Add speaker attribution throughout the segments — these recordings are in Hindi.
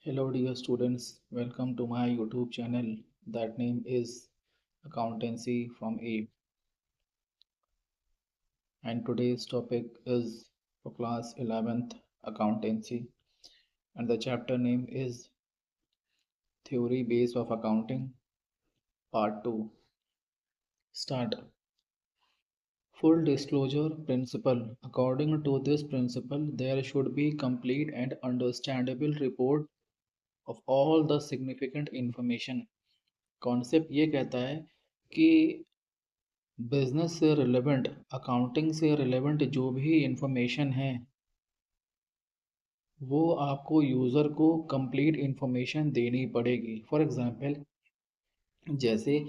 Speaker 1: Hello, dear students. Welcome to my YouTube channel. That name is Accountancy from A. And today's topic is for class 11th Accountancy. And the chapter name is Theory Base of Accounting, Part 2. Start. Full disclosure principle. According to this principle, there should be complete and understandable report of all the significant information. Concept ये कहता है कि बिजनेस से रिलेवेंट अकाउंटिंग से रिलेवेंट जो भी इंफॉर्मेशन है वो आपको यूज़र को कंप्लीट इंफॉर्मेशन देनी पड़ेगी। फॉर एग्जांपल, जैसे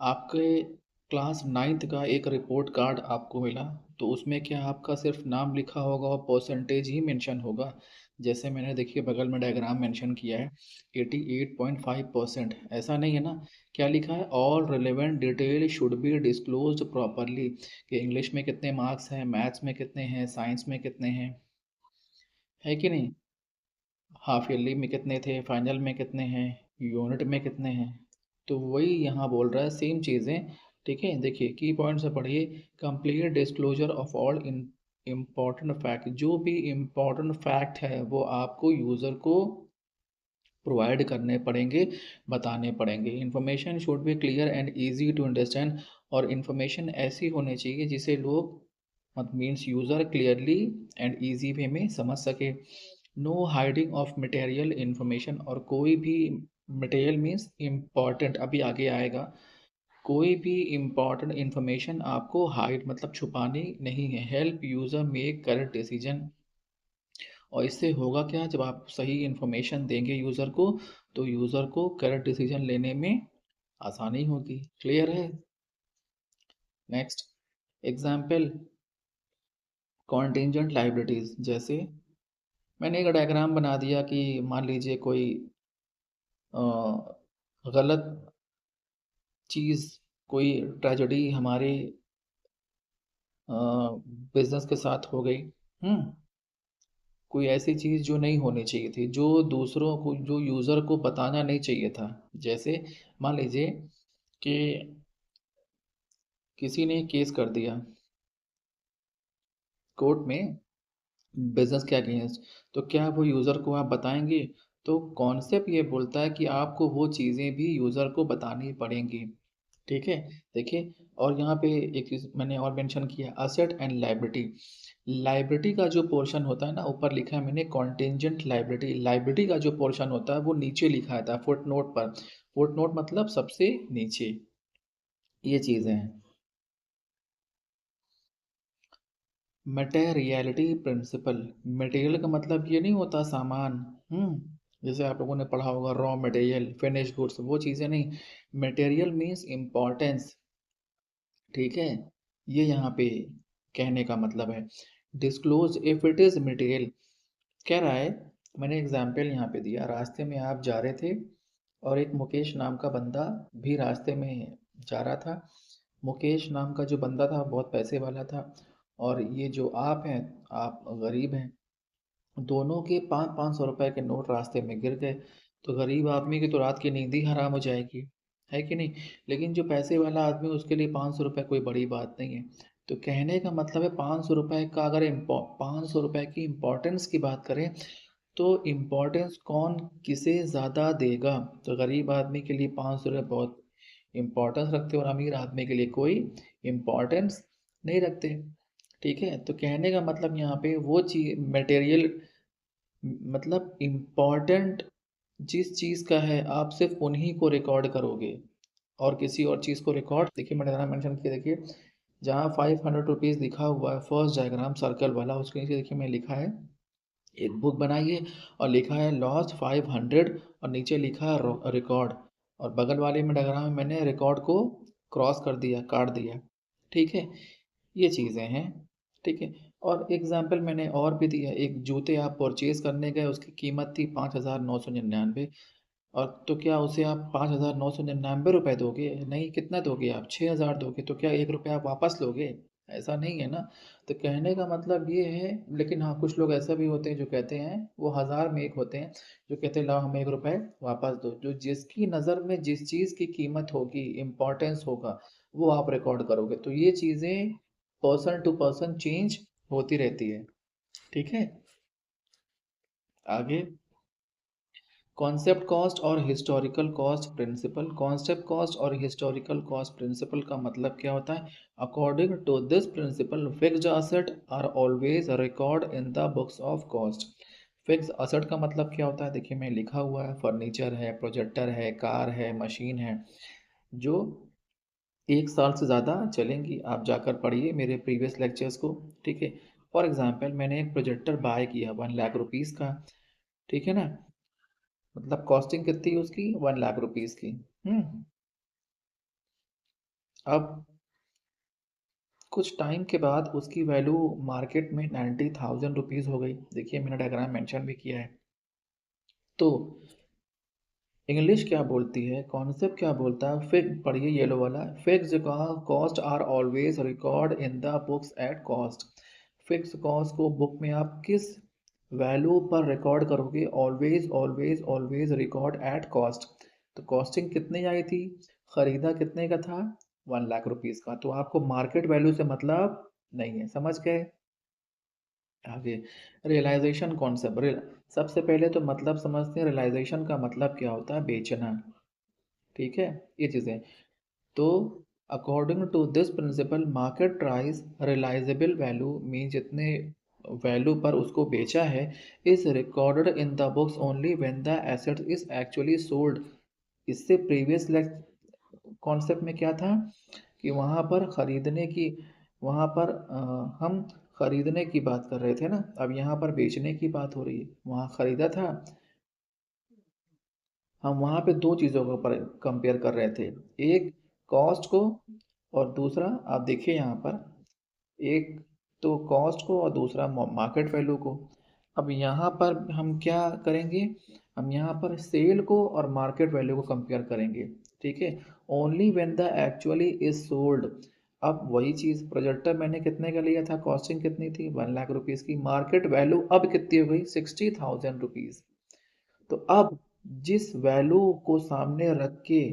Speaker 1: आपके क्लास नाइन्थ का एक रिपोर्ट कार्ड आपको मिला, तो उसमें क्या आपका सिर्फ नाम लिखा होगा और परसेंटेज ही मेंशन होगा। जैसे मैंने देखिए बगल में डायग्राम मेंशन किया है 88.5%, ऐसा नहीं है ना। क्या लिखा है? All relevant detail should be disclosed properly, कि इंग्लिश में कितने मार्क्स हैं, मैथ्स में कितने हैं, साइंस में कितने हैं, है कि नहीं, हाफ ईयरली में कितने थे, फाइनल में कितने हैं, यूनिट में कितने हैं। तो वही यहाँ बोल रहा है, सेम चीज़ें। ठीक है, देखिए की पॉइंट से पढ़िए। Complete disclosure of all important fact, जो भी इम्पॉर्टेंट फैक्ट है वो आपको यूज़र को प्रोवाइड करने पड़ेंगे, बताने पड़ेंगे। Information should be clear and easy to understand, और इन्फॉर्मेशन ऐसी होनी चाहिए जिसे लोग means user clearly and easy way में समझ सके। No hiding of material information, और कोई भी मटेरियल मीन्स इम्पॉर्टेंट, अभी आगे आएगा। कोई भी इम्पॉर्टेंट इन्फॉर्मेशन आपको हाइड मतलब छुपानी नहीं है। Help user make correct decision, और इससे होगा क्या, जब आप सही इन्फॉर्मेशन देंगे यूज़र को तो यूज़र को करेक्ट डिसीजन लेने में आसानी होगी। क्लियर है? Next example, contingent liabilities. जैसे मैंने एक डायग्राम बना दिया कि मान लीजिए कोई गलत चीज़, कोई ट्रेजेडी हमारे बिजनेस के साथ हो गई। कोई ऐसी चीज़ जो नहीं होनी चाहिए थी, जो दूसरों को, जो यूज़र को बताना नहीं चाहिए था। जैसे मान लीजिए कि किसी ने केस कर दिया कोर्ट में बिजनेस के अगेंस्ट, तो क्या वो यूज़र को आप बताएंगे? तो कॉन्सेप्ट ये बोलता है कि आपको वो चीज़ें भी यूज़र को बतानी पड़ेंगी। ठीक है, देखिए। और यहाँ पे एक चीज़ मैंने और मेंशन किया, असेट एंड लायबिलिटी। लायबिलिटी का जो पोर्शन होता है ना, ऊपर लिखा है मैंने कॉन्टिजेंट लायबिलिटी। लायबिलिटी का जो पोर्शन होता है वो नीचे लिखा था फुट नोट पर। फुट नोट मतलब सबसे नीचे। ये चीज़ें हैं। Materiality principal. मटेरियल का मतलब ये नहीं होता सामान। जैसे आप लोगों ने पढ़ा होगा रॉ मटेरियल, फिनिश गुड्स, वो चीज़ें नहीं। Material means importance. ठीक है, ये यहाँ पे कहने का मतलब है। Disclose if it is material. कह रहा है, मैंने एग्जाम्पल यहाँ पे दिया, रास्ते में आप जा रहे थे और एक मुकेश नाम का बंदा भी रास्ते में जा रहा था। मुकेश नाम का जो बंदा था बहुत पैसे वाला था, और ये जो आप हैं, आप गरीब हैं। दोनों के 500-500 रुपए के नोट रास्ते में गिर गए, तो गरीब आदमी की तो रात की नींद ही हराम हो जाएगी, है कि नहीं। लेकिन जो पैसे वाला आदमी, उसके लिए 500 रुपये कोई बड़ी बात नहीं है। तो कहने का मतलब है 500 रुपये का, अगर 500 रुपये की इम्पोर्टेंस की बात करें तो इम्पोर्टेंस कौन किसे ज़्यादा देगा। तो गरीब आदमी के लिए 500 रुपये बहुत इम्पोर्टेंस रखते और अमीर आदमी के लिए कोई इम्पोर्टेंस नहीं रखते। ठीक है, तो कहने का मतलब यहाँ पे वो चीज़ मटेरियल मतलब इम्पॉर्टेंट जिस चीज़ का है आप सिर्फ उन्हीं को रिकॉर्ड करोगे, और किसी और चीज़ को रिकॉर्ड, देखिए मैंने डायग्राम मेंशन किया, देखिए जहाँ 500 रुपीज़ लिखा हुआ है फर्स्ट डायग्राम सर्कल वाला, उसके नीचे देखिए मैं लिखा है एक बुक बनाइए, और लिखा है लॉस्ट 500, और नीचे लिखा है रिकॉर्ड, और बगल वाले में डायग्राम में मैंने रिकॉर्ड को क्रॉस कर दिया, काट दिया। ठीक है, ये चीज़ें हैं। ठीक है, और एग्जाम्पल मैंने और भी दिया, एक जूते आप परचेज़ करने गए, उसकी कीमत थी 5,999, और तो क्या उसे आप 5,999 रुपये दोगे? नहीं, कितना दोगे आप? 6,000 दोगे। तो क्या 1 रुपया आप वापस लोगे? ऐसा नहीं है ना। तो कहने का मतलब ये है, लेकिन हाँ कुछ लोग ऐसा भी होते हैं जो कहते हैं, वो हज़ार में एक होते हैं जो कहते हैं लाओ हमें 1 रुपए वापस दो। जो जिसकी नज़र में जिस चीज़ की कीमत होगी, इम्पोर्टेंस होगा, वो आप रिकॉर्ड करोगे। तो ये चीज़ें पर्सन टू पर्सन चेंज होती रहती है। ठीक है। आगे, कॉन्सेप्ट कॉस्ट और historical cost principle. Concept cost और हिस्टोरिकल कॉस्ट प्रिंसिपल का मतलब क्या होता है? According to this principle fixed asset are always record in the books of cost. Fix asset का मतलब क्या होता है? देखिए मैं लिखा हुआ है, फर्नीचर है, प्रोजेक्टर है, कार है, मशीन है, जो 1 साल से ज़्यादा चलेंगी। आप जाकर पढ़िए मेरे प्रीवियस लेक्चर्स को। ठीक है। फॉर एग्जाम्पल मैंने एक प्रोजेक्टर बाय किया 1 लाख रुपीज़ का। ठीक है ना। मतलब कॉस्टिंग कितनी उसकी? 1 लाख रुपीज़ की। हम्म। अब कुछ टाइम के बाद उसकी वैल्यू मार्केट में 90,000 रुपीज़ हो गई। देखिए मैंने डायग्राम मेंशन भी किया है। तो इंग्लिश क्या बोलती है, कॉन्सेप्ट क्या बोलता है? फिक पढ़िए येलो वाला, fix cost are always record in the books at cost. Fix cost को बुक में आप किस वैल्यू पर रिकॉर्ड करोगे? Always always always record at cost. तो कॉस्टिंग कितनी आई थी? खरीदा कितने का था? 1 लाख रुपीज़ का। तो आपको मार्केट वैल्यू से मतलब नहीं है, समझ गए? आगे, रियलाइजेशन कॉन्सेप्ट। सबसे पहले तो मतलब समझते हैं रियलाइजेशन का मतलब क्या होता है? बेचना। ठीक है। ये चीज़ें तो according to this principle market price realisable value mean जितने वैल्यू पर उसको बेचा है is recorded in the books only when the asset is actually sold. इससे प्रीवियस कॉन्सेप्ट में क्या था कि वहाँ पर खरीदने की, वहाँ पर हम खरीदने की बात कर रहे थे ना, अब यहाँ पर बेचने की बात हो रही है। वहाँ खरीदा था, हम वहाँ पे दो चीज़ों को पर कंपेयर कर रहे थे, एक कॉस्ट को और दूसरा आप देखिए यहाँ पर, एक तो कॉस्ट को और दूसरा मार्केट वैल्यू को। अब यहाँ पर हम क्या करेंगे? हम यहाँ पर सेल को और मार्केट वैल्यू को कंपेयर करेंगे। ठीक है। Only when the actually is sold. अब वही चीज़, प्रोजेक्टर मैंने कितने का लिया था, कॉस्टिंग कितनी थी? 1 लाख रुपीज़ की। मार्केट वैल्यू अब कितनी हो गई? 60,000 रुपीज़। तो अब जिस वैल्यू को सामने रख के,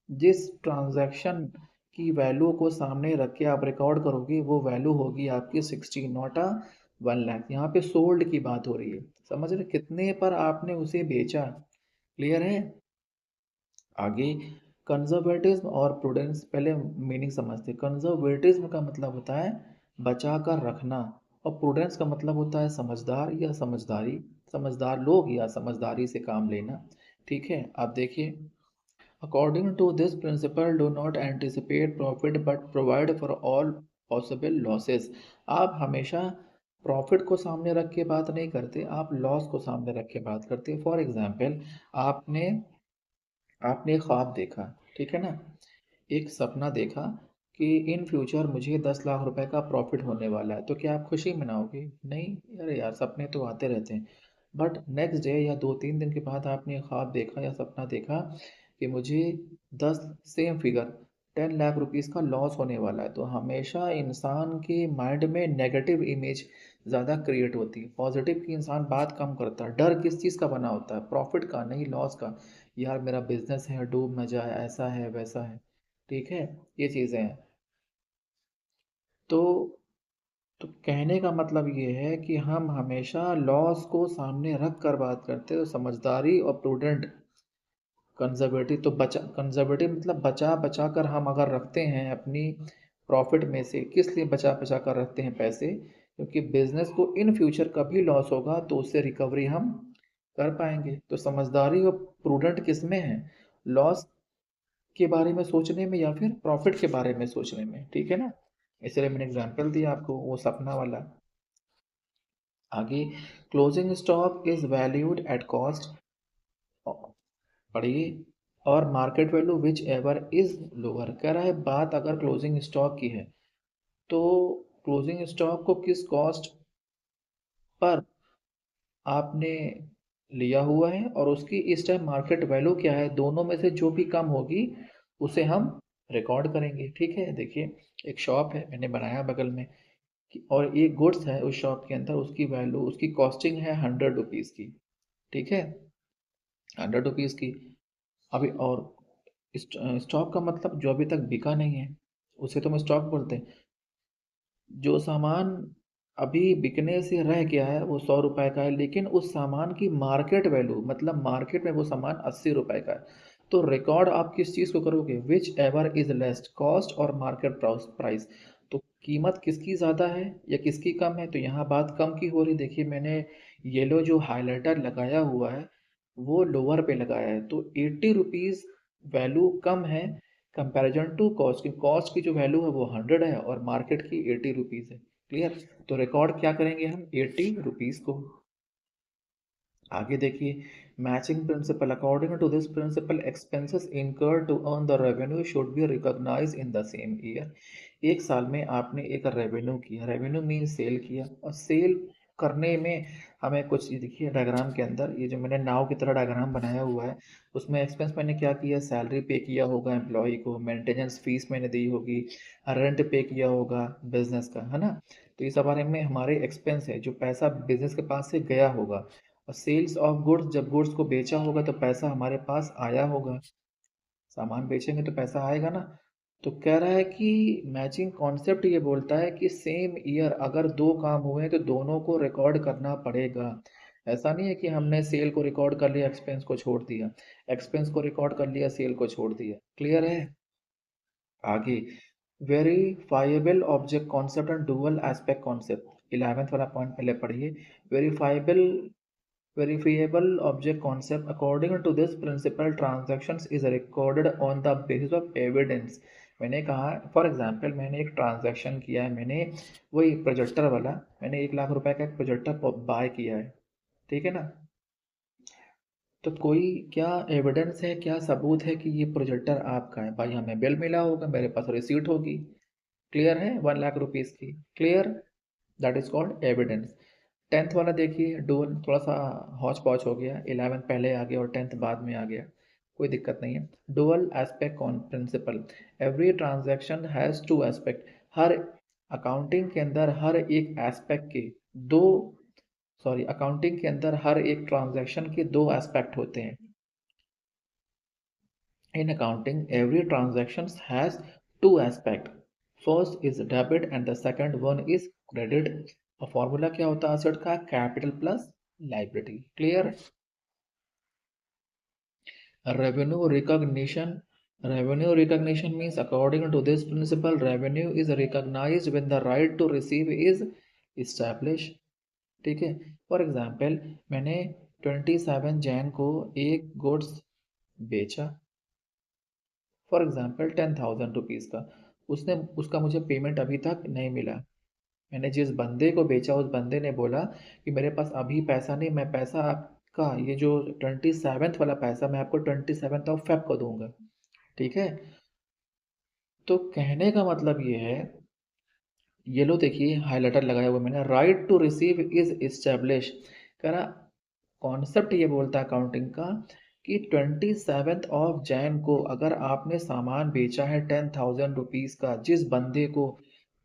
Speaker 1: जिस ट्रांजैक्शन की वैल्यू को सामने रख के आप रिकॉर्ड करोगे, वो वैल्यू होगी आपकी 60, नॉट अ 1 लाख। यहाँ पे सोल्ड की बात हो रही है। समझ रहे कितने पर आपने उसे बेचा? क्लियर है? आगे, कंजर्वेटिज्म और प्रूडेंस। पहले मीनिंग समझते हैं। कंजर्वेटिज्म का मतलब होता है बचा कर रखना, और प्रूडेंस का मतलब होता है समझदार या समझदारी, समझदार लोग या समझदारी से काम लेना। ठीक है। आप देखिए, according to this principle do not anticipate profit but provide for all possible losses. आप हमेशा प्रॉफिट को सामने रख के बात नहीं करते, आप लॉस को सामने रख के बात करते। फॉर एग्जाम्पल, आपने आपने एक ख्वाब देखा, ठीक है ना, एक सपना देखा कि इन फ्यूचर मुझे 10 लाख रुपए का प्रॉफिट होने वाला है। तो क्या आप खुशी मनाओगे? नहीं। अरे यार सपने तो आते रहते हैं। बट नेक्स्ट डे या 2-3 दिन के बाद आपने ख्वाब देखा या सपना देखा कि मुझे 10 सेम फिगर 10 लाख रुपीज़ का लॉस होने वाला है। तो हमेशा इंसान के माइंड में नेगेटिव इमेज ज़्यादा क्रिएट होती है, पॉजिटिव की इंसान बात कम करता है। डर किस चीज़ का बना होता है? प्रॉफिट का, नहीं लॉस का। यार मेरा बिजनेस है, डूब न जाए, ऐसा है वैसा है। ठीक है। ये चीज़ें हैं। तो तो कहने का मतलब ये है कि हम हमेशा लॉस को सामने रख कर बात करते हैं। तो समझदारी और प्रूडेंट, कंजर्वेटिव तो बचा, कंजर्वेटिव मतलब बचा बचा कर हम अगर रखते हैं अपनी प्रॉफिट में से। किस लिए बचा बचा कर रखते हैं पैसे? क्योंकि बिजनेस को इन फ्यूचर कभी लॉस होगा तो उससे रिकवरी हम कर पाएंगे। तो समझदारी और प्रूडेंट किस में है? लॉस के बारे में सोचने में या फिर प्रॉफिट के बारे में सोचने में। ठीक है ना। इसलिए मैंने एग्जांपल दिया आपको वो सपना वाला। आगे, closing stock is valued at cost. पढ़िए, और market value which ever is lower. कह रहा है बात अगर क्लोजिंग स्टॉक की है तो क्लोजिंग स्टॉक को किस कॉस्ट पर आपने लिया हुआ है और उसकी इस टाइम मार्केट वैल्यू क्या है, दोनों में से जो भी कम होगी उसे हम रिकॉर्ड करेंगे। ठीक है, देखिए एक शॉप है मैंने बनाया बगल में और एक गुड्स है उस शॉप के अंदर, उसकी वैल्यू, उसकी कॉस्टिंग है 100 रुपीज़ की। ठीक है, 100 रुपीज़ की। अभी और स्टॉक का मतलब जो अभी तक बिका नहीं है उसे तो हम स्टॉक बोलते हैं। जो सामान अभी बिकने से रह गया है वो 100 रुपए का है, लेकिन उस सामान की मार्केट वैल्यू मतलब मार्केट में वो सामान 80 रुपए का है। तो रिकॉर्ड आप किस चीज़ को करोगे, विच एवर इज लेस्ट, कॉस्ट और मार्केट प्राइस। तो कीमत किसकी ज़्यादा है या किसकी कम है, तो यहाँ बात कम की हो रही। देखिए मैंने येलो जो हाईलाइटर लगाया हुआ है वो लोअर पे लगाया है, तो 80 रुपीज़ वैल्यू कम है कंपैरिजन टू कॉस्ट की जो वैल्यू है वो 100 है और मार्केट की 80 रुपीज़ है। क्लियर। तो रिकॉर्ड क्या करेंगे हम, 80 रुपीज़ को। आगे देखिए, matching principle, according to this principle expenses incurred to earn the revenue should be recognise in the same year. एक साल में आपने एक रेवेन्यू किया, रेवेन्यू मीन सेल किया, और सेल करने में हमें कुछ, ये देखिए डायग्राम के अंदर ये जो मैंने नाव की तरह डायग्राम बनाया हुआ है, उसमें एक्सपेंस मैंने क्या किया, सैलरी पे किया होगा एम्प्लॉय को, मेंटेनेंस फीस मैंने दी होगी, रेंट पे किया होगा बिजनेस का, है ना। तो इस बारे में हमारे एक्सपेंस है जो पैसा बिजनेस के पास से गया होगा। और सेल्स ऑफ गुड्स, जब गुड्स को बेचा होगा तो पैसा हमारे पास आया होगा, सामान बेचेंगे तो पैसा आएगा ना। तो कह रहा है कि मैचिंग कॉन्सेप्ट ये बोलता है कि सेम ईयर अगर दो काम हुए हैं तो दोनों को रिकॉर्ड करना पड़ेगा। ऐसा नहीं है कि हमने सेल को रिकॉर्ड कर लिया एक्सपेंस को छोड़ दिया, एक्सपेंस को रिकॉर्ड कर लिया सेल को छोड़ दिया। क्लियर है। आगे, verifiable object concept and dual aspect concept, 11th वाला पॉइंट पहले पढ़िए। Verifiable Verifiable object concept, according to this principle transactions is recorded on the basis of evidence। मैंने कहा फॉर एग्जांपल मैंने एक ट्रांजैक्शन किया है, मैंने वही प्रोजेक्टर वाला, मैंने 1 लाख रुपए का एक प्रोजेक्टर बाय किया है। ठीक है ना। तो कोई क्या एविडेंस है, क्या सबूत है कि ये प्रोजेक्टर आपका है, भाई हमें बिल मिला होगा, मेरे पास रिसीट होगी। क्लियर है, 1 लाख रुपीज़ की। Clear, that is called evidence. 10th वाला देखिए, डुअल थोड़ा सा हौच पौच हो गया, 11th पहले आ गया और 10th बाद में आ गया, कोई दिक्कत नहीं है। Dual aspect principle, every transaction has two aspect. हर अकाउंटिंग के अंदर हर एक एस्पेक्ट के दो, सॉरी अकाउंटिंग के अंदर हर एक ट्रांजैक्शन के दो एस्पेक्ट होते हैं। In accounting, every transaction has two aspects. First is debit and the second one is credit। और फॉर्मूला क्या होता है असेट का, capital plus liability. Clear. Revenue recognition, revenue recognition means according to this principle revenue is recognized when the right to receive is established। ठीक है। फॉर एग्जाम्पल मैंने 27 जैन को एक गुड्स बेचा, फॉर एग्जाम्पल 10,000 रुपीज़ का, उसने उसका मुझे पेमेंट अभी तक नहीं मिला। मैंने जिस बंदे को बेचा उस बंदे ने बोला कि मेरे पास अभी पैसा नहीं, मैं पैसा आपका ये जो 27th वाला पैसा मैं आपको 27th ऑफ फेब को दूंगा। ठीक है। तो कहने का मतलब ये है, ये लो देखिए हाईलाइटर लगाया हुआ मैंने, right to receive is establish. कह रहा कॉन्सेप्ट ये बोलता है अकाउंटिंग का कि 27th ऑफ जैन को अगर आपने सामान बेचा है 10,000 रुपीज़ का जिस बंदे को,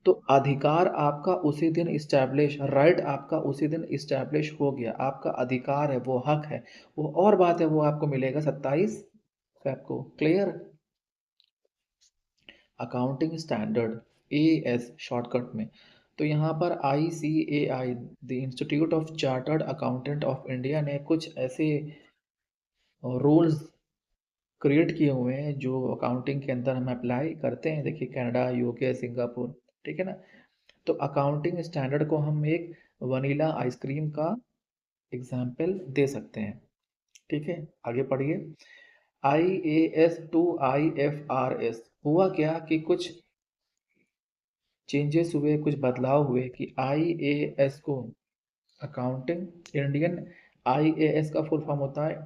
Speaker 1: तो अधिकार आपका उसी दिन इस्टेब्लिश, राइट आपका उसी दिन इस्टेब्लिश हो गया, आपका अधिकार है, वो हक है। वो और बात है वो आपको मिलेगा 27 फेब को। Clear. Accounting standard, as shortcut में, तो यहाँ पर ICAI, the institute of chartered accountant of India ने कुछ ऐसे रूल्स क्रिएट किए हुए हैं जो अकाउंटिंग के अंदर हम अप्लाई करते हैं। देखिए कनाडा, यूके, सिंगापुर। ठीक है ना। तो अकाउंटिंग स्टैंडर्ड को हम एक वनीला आइसक्रीम का एग्जाम्पल दे सकते हैं। ठीक है, आगे पढ़िए। IAS टू IFRS हुआ क्या कि कुछ चेंजेस हुए, कुछ बदलाव हुए कि IAS को अकाउंटिंग इंडियन, IAS का फुल फॉर्म होता है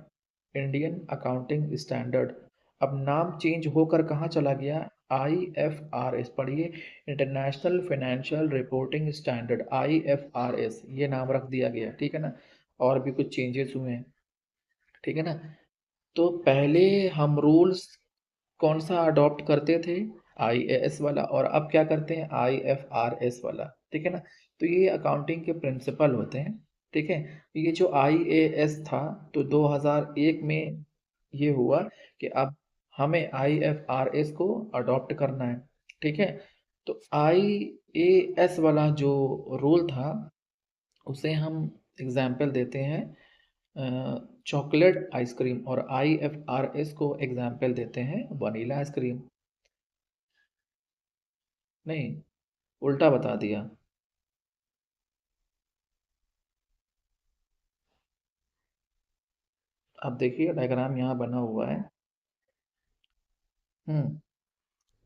Speaker 1: इंडियन अकाउंटिंग स्टैंडर्ड। अब नाम चेंज होकर कहाँ चला गया, IFRS पढ़िए, international financial reporting standard, IFRS ये नाम रख दिया गया। ठीक है ना। और भी कुछ चेंजेस हुए हैं। ठीक है ना। तो पहले हम रूल्स कौन सा अडॉप्ट करते थे? आईएएस वाला, और अब क्या करते हैं? आईएफआरएस वाला, ठीक है ना। तो ये अकाउंटिंग के प्रिंसिपल होते हैं, ठीक है। ये जो आईएएस था, तो 2001 में ये हुआ कि अब हमें आईएफआरएस को अडॉप्ट करना है, ठीक है। तो आईएएस वाला जो रूल था, उसे हम एग्जाम्पल देते हैं चॉकलेट आइसक्रीम, और आईएफआरएस को एग्जाम्पल देते हैं वनीला आइसक्रीम। नहीं, उल्टा बता दिया। अब देखिए डायग्राम यहाँ बना हुआ है।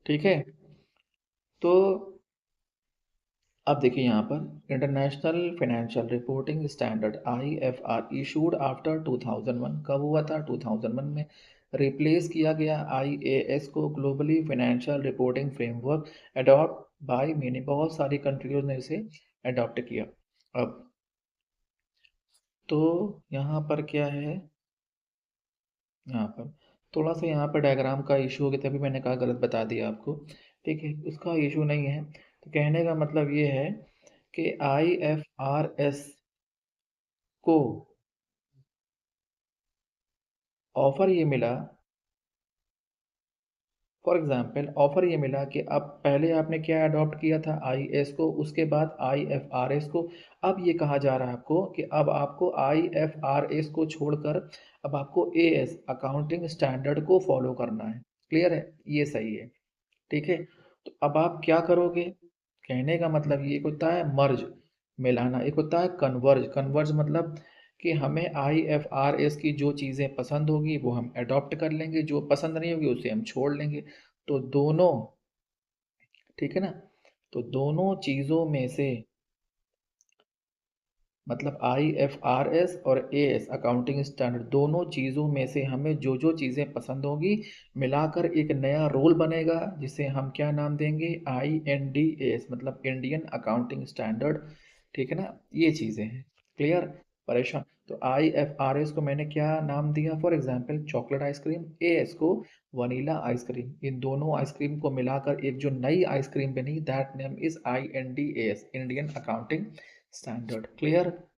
Speaker 1: ठीक है। तो अब देखिए यहाँ पर international financial reporting standard IFR issued after 2001, कब हुआ था? 2001 में। रिप्लेस किया गया आईएएस को globally financial reporting framework adopt by many, बहुत सारी कंट्रीज ने इसे अडॉप्ट किया। अब तो यहाँ पर क्या है, यहाँ पर थोड़ा सा यहाँ पर डायग्राम का इशू हो गया, तभी मैंने कहा गलत बता दिया आपको, ठीक है। उसका इशू नहीं है। तो कहने का मतलब ये है कि आईएफआरएस को ऑफर ये मिला, फॉर एग्जांपल ऑफर ये मिला कि अब पहले आपने क्या अडॉप्ट किया था? आईएएस को, उसके बाद आईएफआरएस को। अब ये कहा जा रहा है आपको कि अब आपको आईएफआरएस को छोड़कर अब आपको एएस अकाउंटिंग स्टैंडर्ड को फॉलो करना है। क्लियर है? ये सही है, ठीक है। तो अब आप क्या करोगे? कहने का मतलब ये एक होता है मर्ज, मिलाना, एक होता है कन्वर्ज। कन्वर्ज मतलब कि हमें आई एफ आर एस की जो चीज़ें पसंद होगी वो हम अडॉप्ट कर लेंगे, जो पसंद नहीं होगी उसे हम छोड़ लेंगे। तो दोनों, ठीक है ना। तो दोनों चीज़ों में से मतलब आई एफ आर एस और ए एस अकाउंटिंग स्टैंडर्ड, दोनों चीज़ों में से हमें जो जो चीज़ें पसंद होगी मिलाकर एक नया रोल बनेगा, जिसे हम क्या नाम देंगे? आई एन डी एस, मतलब इंडियन अकाउंटिंग स्टैंडर्ड, ठीक है ना। ये चीज़ें हैं। क्लियर? परेशान? तो आई एफ आर एस को मैंने क्या नाम दिया? For example chocolate ice cream, A S को वनीला आइसक्रीम। इन दोनों आइसक्रीम को मिलाकर एक जो नई आइसक्रीम बनी, that name is I N D S, Indian accounting standard. Clear?